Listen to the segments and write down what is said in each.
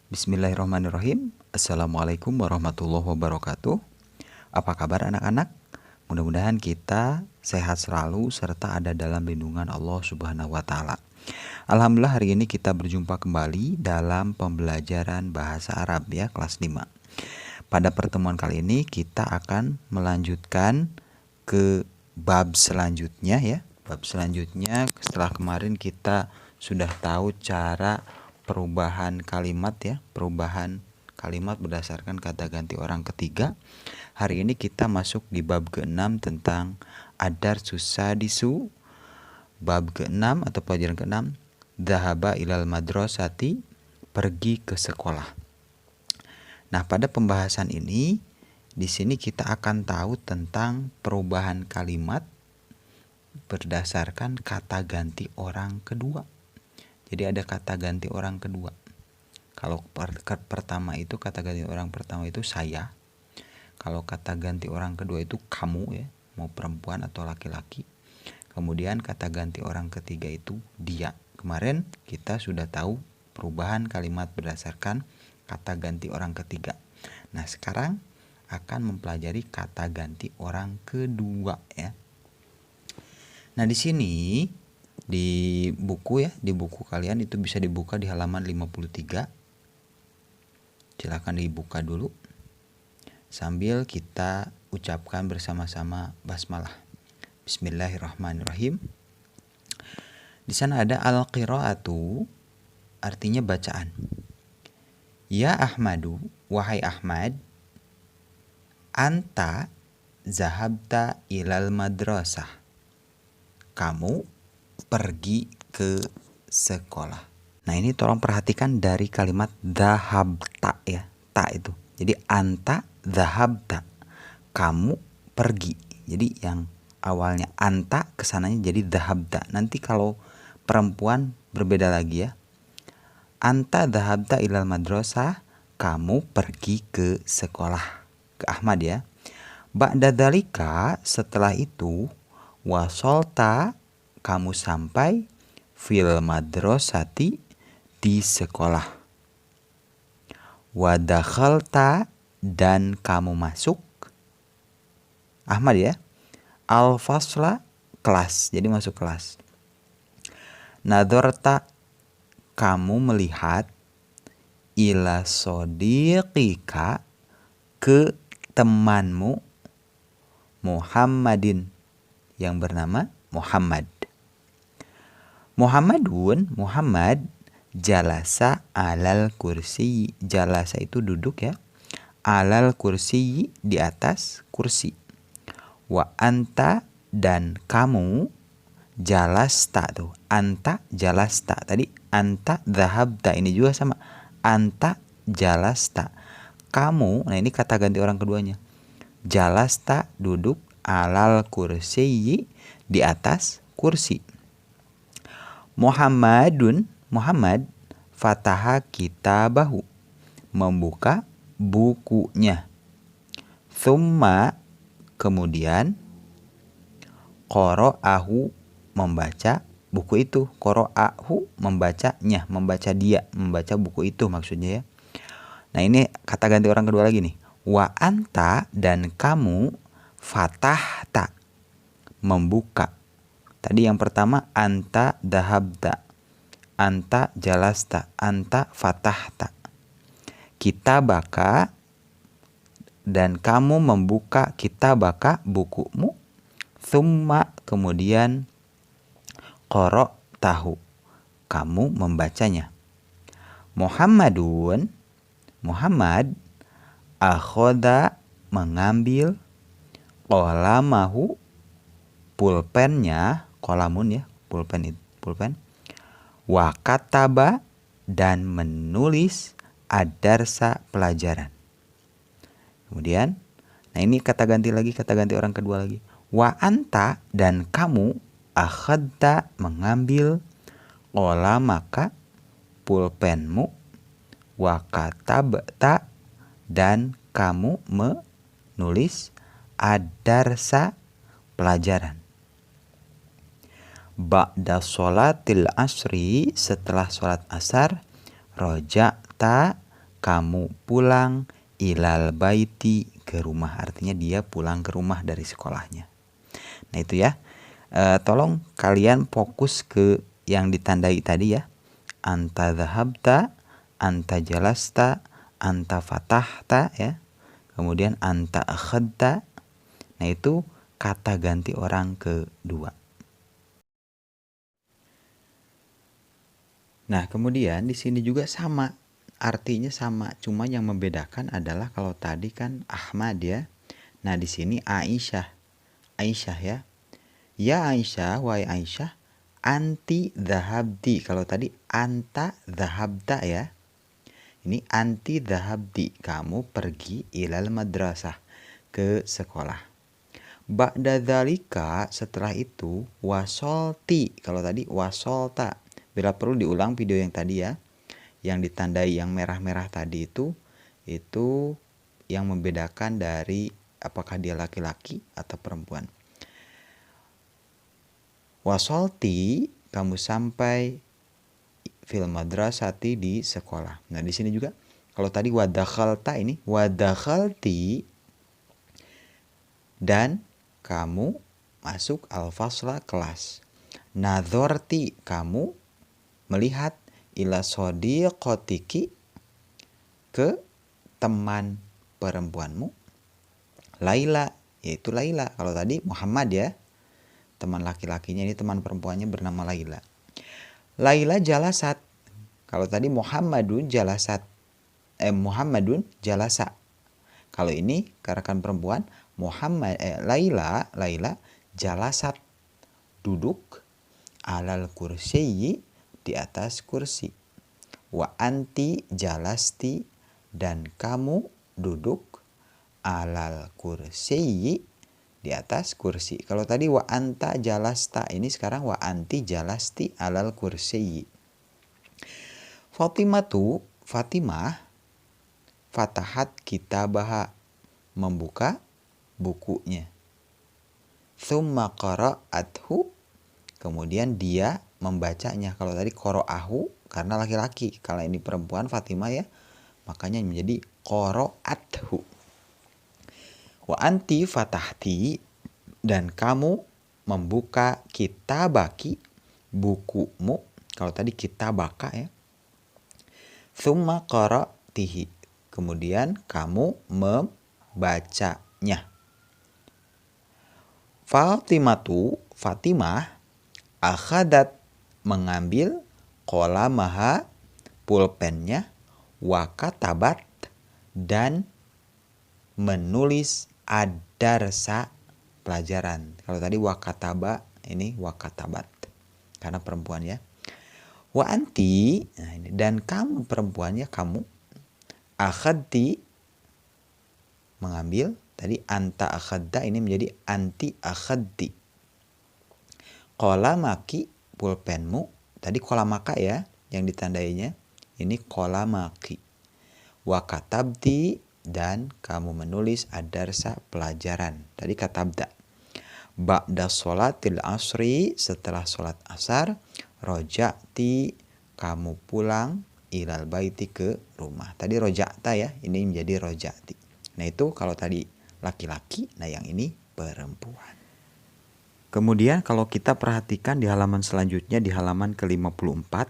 Bismillahirrahmanirrahim. Assalamualaikum warahmatullahi wabarakatuh. Apa kabar anak-anak? Mudah-mudahan kita sehat selalu serta ada dalam lindungan Allah Subhanahu wa taala. Alhamdulillah hari ini kita berjumpa kembali dalam pembelajaran bahasa Arab ya kelas 5. Pada pertemuan kali ini kita akan melanjutkan ke bab selanjutnya ya. Bab selanjutnya setelah kemarin kita sudah tahu cara perubahan kalimat ya, perubahan kalimat berdasarkan kata ganti orang ketiga. Hari ini kita masuk di bab ke-6 tentang adar susadisu. Bab ke-6 atau pelajaran ke-6, dhahaba ilal madrasati, pergi ke sekolah. Nah, pada pembahasan ini di sini kita akan tahu tentang perubahan kalimat berdasarkan kata ganti orang kedua. Jadi ada kata ganti orang kedua. Kalau pertama itu kata ganti orang pertama itu saya. Kalau kata ganti orang kedua itu kamu ya, mau perempuan atau laki-laki. Kemudian kata ganti orang ketiga itu dia. Kemarin kita sudah tahu perubahan kalimat berdasarkan kata ganti orang ketiga. Nah, sekarang akan mempelajari kata ganti orang kedua ya. Nah, di sini di buku ya, di buku kalian itu bisa dibuka di halaman 53. Silakan dibuka dulu sambil kita ucapkan bersama-sama basmalah. Bismillahirrahmanirrahim. Di sana ada al-qiraatu, artinya bacaan. Ya Ahmadu, wahai Ahmad, anta zahabta ilal madrasah. Kamu pergi ke sekolah. Nah, ini tolong perhatikan dari kalimat dhahabta ya, ta itu. Jadi anta dhahabta, kamu pergi. Jadi yang awalnya anta kesananya jadi dhahabta. Nanti kalau perempuan berbeda lagi ya. Anta dhahabta ilal madrasah, kamu pergi ke sekolah. Ke Ahmad ya. Ba'da dzalika, setelah itu, wasolta, kamu sampai fil madrasati, di sekolah. Wadakhalta, dan kamu masuk. Ahmad ya. Al-fasla, kelas. Jadi masuk kelas. Nadorta, kamu melihat. Ila sodiqika, ke temanmu. Muhammadin, yang bernama Muhammad. Muhammad jalasa alal kursi. Jalasa itu duduk ya. Alal kursi, di atas kursi. Wa anta, dan kamu. Jalasta tuh. Anta jalasta. Tadi anta dhahabta, ini juga sama. Anta jalasta. Kamu, nah ini kata ganti orang keduanya. Jalasta, duduk. Alal kursi, di atas kursi. Muhammad fataha kitabahu, membuka bukunya. Thumma, kemudian. Qara'ahu, membaca buku itu. Qara'ahu, membacanya, membaca dia, membaca buku itu maksudnya ya. Nah, ini kata ganti orang kedua lagi nih. Wa anta, dan kamu. Fatahta, membuka. Tadi yang pertama anta dhahabta, anta jalasta, anta fatahta. Kitabaka, dan kamu membuka kitabaka, bukumu. Thumma, kemudian. Qara'tahu, kamu membacanya. Muhammad akhoda, mengambil. Qalamahu, pulpennya. Kolamun ya, pulpen. Wa kataba, dan menulis. Adarsa, pelajaran. Kemudian, nah ini kata ganti orang kedua lagi. Wa anta, dan kamu. Akhadta, mengambil. Qolamaka, pulpenmu. Wa katabta, dan kamu menulis. Adarsa, pelajaran. Ba'da sholatil asri, setelah sholat asar. Roja'ta, kamu pulang ilal baiti ke rumah. Artinya dia pulang ke rumah dari sekolahnya. Nah itu ya. Tolong kalian fokus ke yang ditandai tadi ya. Anta dhahabta, anta jalasta, anta fatahta ya. Kemudian anta akhadta. Nah itu kata ganti orang kedua. Nah, kemudian di sini juga sama. Artinya sama, cuma yang membedakan adalah kalau tadi kan Ahmad ya. Nah, di sini Aisyah. Aisyah ya. Ya Aisyah, wahai Aisyah, anti dhahabti. Kalau tadi anta dhahabta ya. Ini anti dhahabti, kamu pergi ilal madrasah, ke sekolah. Ba'da dzalika, setelah itu wasolti. Kalau tadi wasolta. Bila perlu diulang video yang tadi ya. Yang ditandai yang merah-merah tadi itu yang membedakan dari apakah dia laki-laki atau perempuan. Wasolti, kamu sampai fil madrasati, di sekolah. Nah, di sini juga kalau tadi wadakhalta, ini wadakhalti, dan kamu masuk al-fasla, kelas. Nadhorti, kamu melihat, ila sodiqotiki, ke teman perempuanmu. Laila, yaitu Laila. Kalau tadi Muhammad ya, teman laki-lakinya, ini teman perempuannya bernama Laila. Laila jalasat. Kalau tadi Muhammadun jalasat. Muhammadun jalasa. Kalau ini rekan perempuan Laila jalasat, duduk, alal kursiyi, di atas kursi. Wa anti jalasti, dan kamu duduk, alal kursiyi, di atas kursi. Kalau tadi wa anta jalasta, ini sekarang wa anti jalasti alal kursiyi. Fatimah fatahat kitabaha, membuka bukunya. Tsumma qara'athu, kemudian dia membacanya. Kalau tadi qara'ahu karena laki-laki, kalau ini perempuan Fatimah ya, makanya menjadi qara'athu. Wa anti fatahti, dan kamu membuka kitabaki, bukumu. Kalau tadi kitabaka ya. Tsumma qara'tihi, kemudian kamu membacanya. Fatimah akhadat, mengambil, qalamaha, pulpennya, wa katabat, dan menulis ad-darsa, pelajaran. Kalau tadi wa kataba, ini wa katabat karena perempuan ya. Wa anti, nah ini, dan kamu perempuannya, kamu, akhadti, mengambil. Tadi anta akhadda, ini menjadi anti akhadti. Qalamaki, pulpenmu. Tadi qalamaka ya yang ditandainya, ini qalamaki. Wa katabti, dan kamu menulis ad-darsa, pelajaran. Tadi katabda. Ba'da sholatil asri, setelah sholat asar, roja'ti, kamu pulang, ilal baiti, ke rumah. Tadi roja'ta ya, ini menjadi roja'ti. Nah itu kalau tadi laki-laki, nah yang ini perempuan. Kemudian kalau kita perhatikan di halaman selanjutnya, di halaman ke-54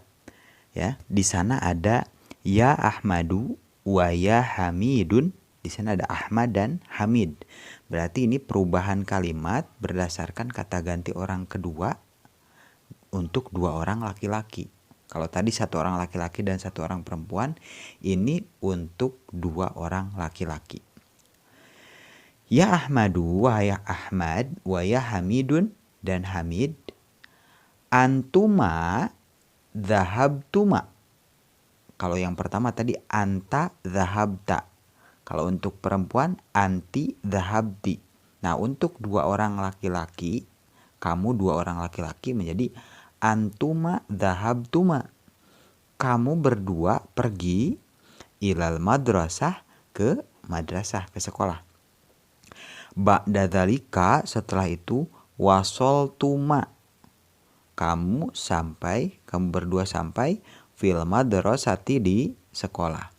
ya, di sana ada ya Ahmadu wa ya Hamidun. Di sana ada Ahmad dan Hamid. Berarti ini perubahan kalimat berdasarkan kata ganti orang kedua untuk dua orang laki-laki. Kalau tadi satu orang laki-laki dan satu orang perempuan, ini untuk dua orang laki-laki. Ya Ahmadu, wa ya Ahmad, wa ya Hamidun, dan Hamid. Antuma dhahabtuma. Kalau yang pertama tadi anta dhahabta. Kalau untuk perempuan anti dhahabti. Nah untuk dua orang laki-laki, kamu dua orang laki-laki menjadi antuma dhahabtuma. Kamu berdua pergi ilal madrasah, ke madrasah, ke sekolah. Ba'da dzalika, setelah itu wasoltuma, kamu berdua sampai fil madrasati, di sekolah.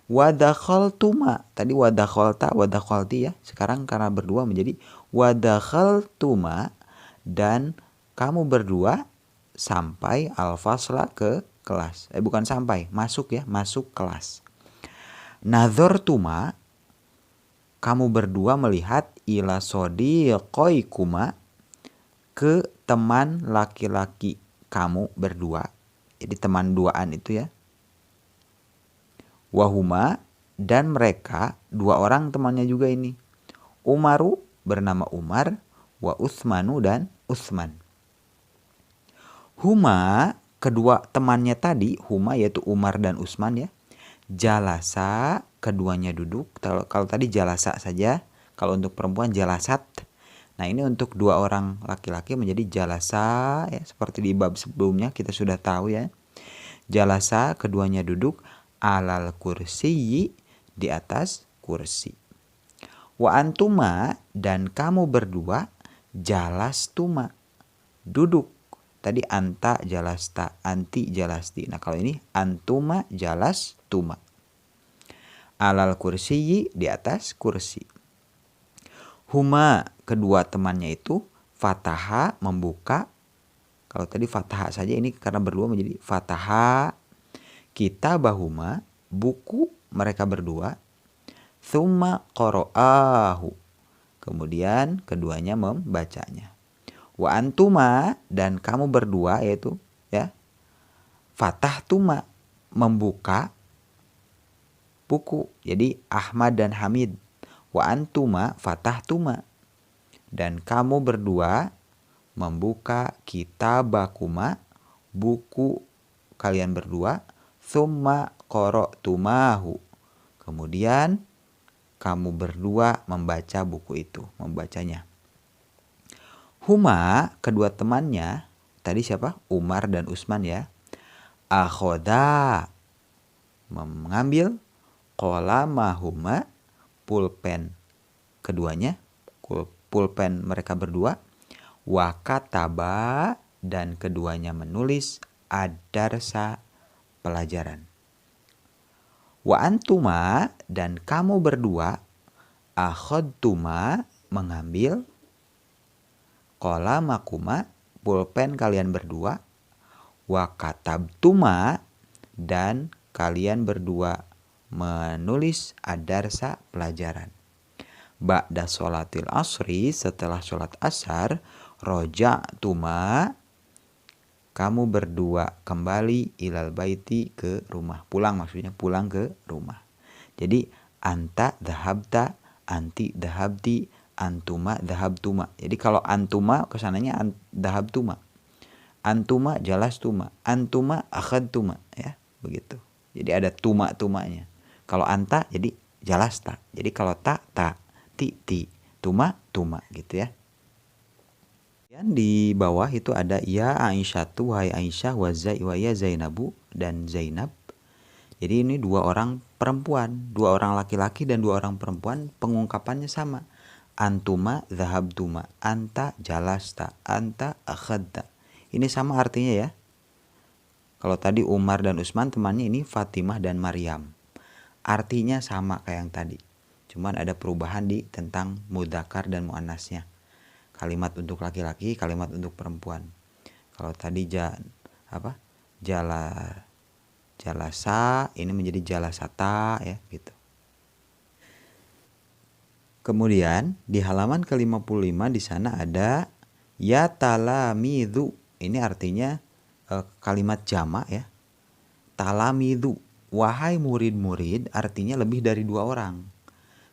Wadakhaltuma. Tadi wadakhalta, wadakhalti ya. Sekarang karena berdua menjadi wadakhaltuma. Dan kamu berdua sampai al-fasla ke kelas. Bukan sampai, masuk ya, masuk kelas. Nadhartuma, kamu berdua melihat ila sodiqoikuma, ke teman laki-laki kamu berdua. Jadi teman duaan itu ya. Wahuma, dan mereka dua orang temannya juga ini. Umaru, bernama Umar, wa Utsmanu, dan Utsman. Huma, kedua temannya tadi, huma yaitu Umar dan Utsman ya. Jalasa, keduanya duduk. Kalau tadi jalasa saja, kalau untuk perempuan jalasat. Nah, ini untuk dua orang laki-laki menjadi jalasa ya, seperti di bab sebelumnya kita sudah tahu ya. Jalasa, keduanya duduk alal kursi, di atas kursi. Wa antuma, dan kamu berdua jalastuma, duduk. Tadi anta jalasta, anti jalasti. Nah, kalau ini antuma jalastuma. Alal kursi, di atas kursi. Huma, kedua temannya itu fataha, membuka. Kalau tadi fataha saja, ini karena berdua menjadi fataha. Kitabahuma, buku mereka berdua. Thumma qara'ahu, kemudian keduanya membacanya. Wa antuma, dan kamu berdua yaitu ya, fatahtuma, membuka buku. Jadi Ahmad dan Hamid. Wa antuma fatahtuma, dan kamu berdua membuka kitabakuma, buku kalian berdua. Thumma qara'tumahu, kemudian kamu berdua membaca buku itu, membacanya. Huma, kedua temannya tadi siapa? Umar dan Utsman ya. Akhoda, mengambil. Qalamahuma, pulpen keduanya, pulpen mereka berdua. Wakataba, dan keduanya menulis ad-darsa, pelajaran. Wa antuma, dan kamu berdua akhadtuma, mengambil. Qalamakuma, pulpen kalian berdua. Wa katabtuma, dan kalian berdua menulis ad-darsa, pelajaran. Ba'da sholatil asri, setelah sholat asar. Roja'tuma, kamu berdua kembali ilal baiti, ke rumah. Pulang, maksudnya pulang ke rumah. Jadi anta dhahabta, anti dhahabti, antuma dhahabtuma. Jadi kalau antuma kesananya dhahabtuma. Antuma jalastuma, antuma akhadtuma ya, begitu. Jadi ada tuma-tumanya. Kalau anta jadi jalasta. Jadi kalau ta, ti, tuma, gitu ya. Dan di bawah itu ada ya Aisyatu, wahai Aisyah, wa ya Zainabu, dan Zainab. Jadi ini dua orang perempuan, dua orang laki-laki dan dua orang perempuan, pengungkapannya sama. Antuma dhahabtuma, anta jalasta, anta akhadta. Ini sama artinya ya. Kalau tadi Umar dan Utsman, temannya ini Fatimah dan Maryam. Artinya sama kayak yang tadi. Cuman ada perubahan di tentang mudzakkar dan muannasnya. Kalimat untuk laki-laki, kalimat untuk perempuan. Kalau tadi jalasa, ini menjadi jalasata ya gitu. Kemudian di halaman ke-55 di sana ada ya talamidhu. Ini artinya kalimat jamak ya. Talamidhu, wahai murid-murid, artinya lebih dari dua orang.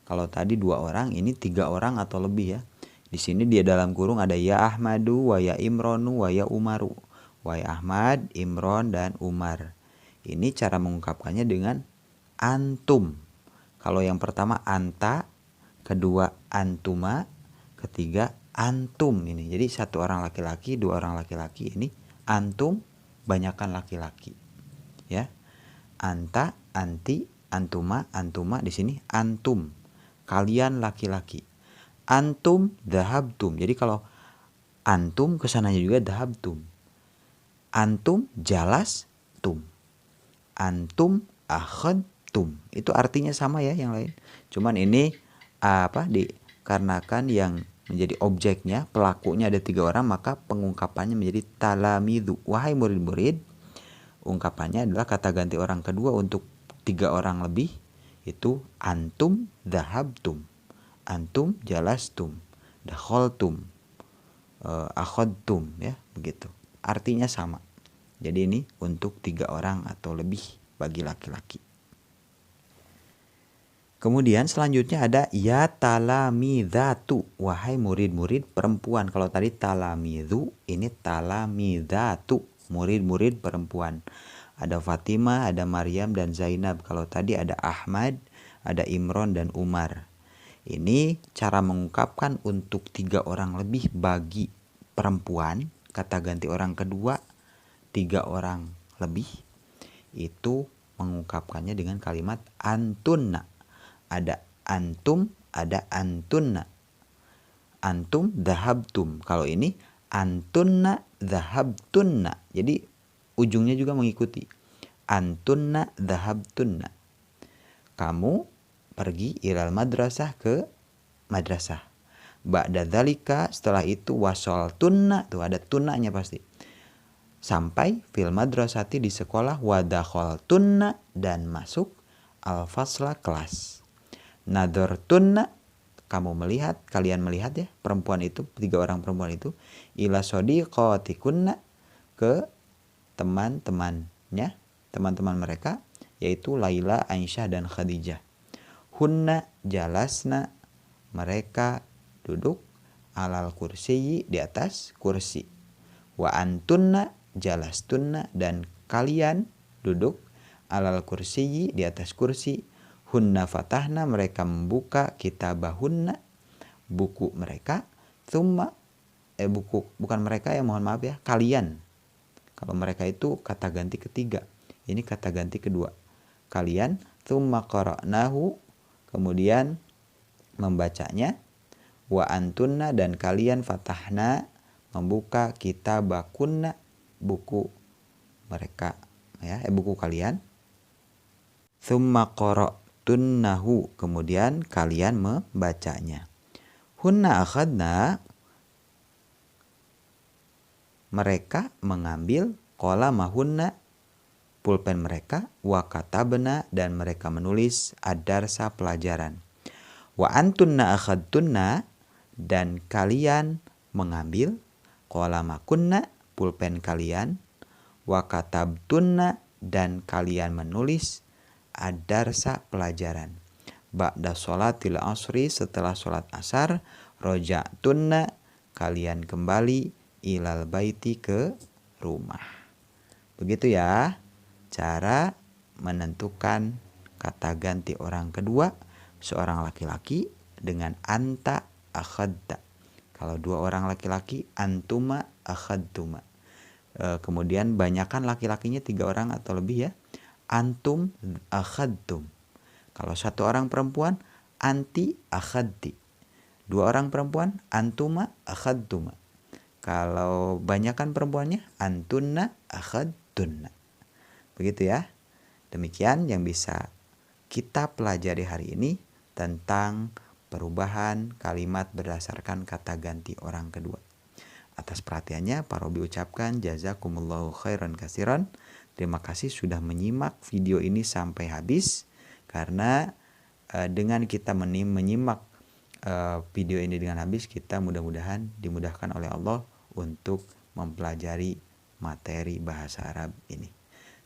Kalau tadi dua orang, ini tiga orang atau lebih ya. Di sini dia dalam kurung ada ya Ahmadu, wa ya Imronu, wa ya Umaru. Wahai Ahmad, Imron, dan Umar. Ini cara mengungkapkannya dengan antum. Kalau yang pertama anta, kedua antuma, ketiga antum ini. Jadi satu orang laki-laki, dua orang laki-laki. Ini antum, banyakkan laki-laki. Ya. Anta, anti, antuma, di sini antum. Kalian laki-laki. Antum dhahabtum. Jadi kalau antum kesananya juga dhahabtum. Antum jalastum. Antum akhadtum. dhahabtum. Itu artinya sama ya yang lain. Cuman ini dikarenakan yang menjadi objeknya, pelakunya ada 3 orang, maka pengungkapannya menjadi talamidhu. Wahai murid-murid, ungkapannya adalah kata ganti orang kedua untuk 3 orang lebih, itu antum dhahabtum, antum jalastum, dakhaltum, akhadtum, ya begitu. Artinya sama. Jadi ini untuk 3 orang atau lebih bagi laki-laki. Kemudian selanjutnya ada ya talamidatu, wahai murid-murid perempuan. Kalau tadi talamidhu, ini talamidatu, murid-murid perempuan. Ada Fatimah, ada Maryam dan Zainab. Kalau tadi ada Ahmad, ada Imron dan Umar. Ini cara mengungkapkan untuk 3 orang lebih bagi perempuan, kata ganti orang kedua 3 orang lebih, itu mengungkapkannya dengan kalimat antunna. Ada antum, ada antunna. Antum dhahabtum. Kalau ini antunna dhahabtunna. Jadi ujungnya juga mengikuti. Antunna dhahabtunna. Kamu pergi ilal madrasah, ke madrasah. Ba'da dzalika, setelah itu wasoltunna, tuh ada tunnanya pasti. Sampai fil madrasati, di sekolah, wadakhaltunna, dan masuk al-fasla, kelas. Nadhartunna, kamu melihat, kalian melihat ya, perempuan itu, 3 orang perempuan itu, ila sodiqatikunna, ke teman-temannya, teman-teman mereka, yaitu Laila, Aisyah, dan Khadijah. Hunna jalasna, mereka duduk, alal kursiyi, di atas kursi. Wa antunna jalastunna, dan kalian duduk, alal kursiyi, di atas kursi. Hunna fatahna, mereka membuka, kitabahunna, buku mereka. Thumma, buku, bukan mereka ya, mohon maaf ya, kalian. Kalau mereka itu kata ganti ketiga, ini kata ganti kedua. Kalian, thumma qara'nahu, kemudian membacanya. Wa antunna, dan kalian fatahna, membuka, kitabakunna, buku mereka, ya, buku kalian. Thumma qara'tunnahu, kemudian kalian membacanya. Hunna akhadna, mereka mengambil, qalamahunna, pulpen mereka, wa katabna, dan mereka menulis ad-darsa, pelajaran. Wa antunna akhadtunna, dan kalian mengambil, qalamakunna, pulpen kalian, wa katabtunna, dan kalian menulis ad-darsa, pelajaran. Ba'da sholatil asri, setelah sholat asar, roja'tunna, kalian kembali, ilal baiti, ke rumah. Begitu ya cara menentukan kata ganti orang kedua seorang laki-laki dengan anta akhadta. Kalau 2 orang laki-laki, antuma akhadtuma. Kemudian banyakan laki-lakinya 3 orang atau lebih ya, antum akhadtum. Kalau 1 orang perempuan, anti akhadti. 2 orang perempuan, antuma akhadtuma. Kalau banyakan perempuannya, antunna akhadtunna. Begitu ya. Demikian yang bisa kita pelajari hari ini tentang perubahan kalimat berdasarkan kata ganti orang kedua. Atas perhatiannya, Pak Robi ucapkan jazakumullahu khairan katsiran. Terima kasih sudah menyimak video ini sampai habis. Karena dengan kita menyimak video ini dengan habis, kita mudah-mudahan dimudahkan oleh Allah untuk mempelajari materi bahasa Arab ini.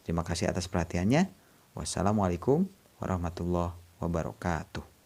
Terima kasih atas perhatiannya. Wassalamualaikum warahmatullahi wabarakatuh.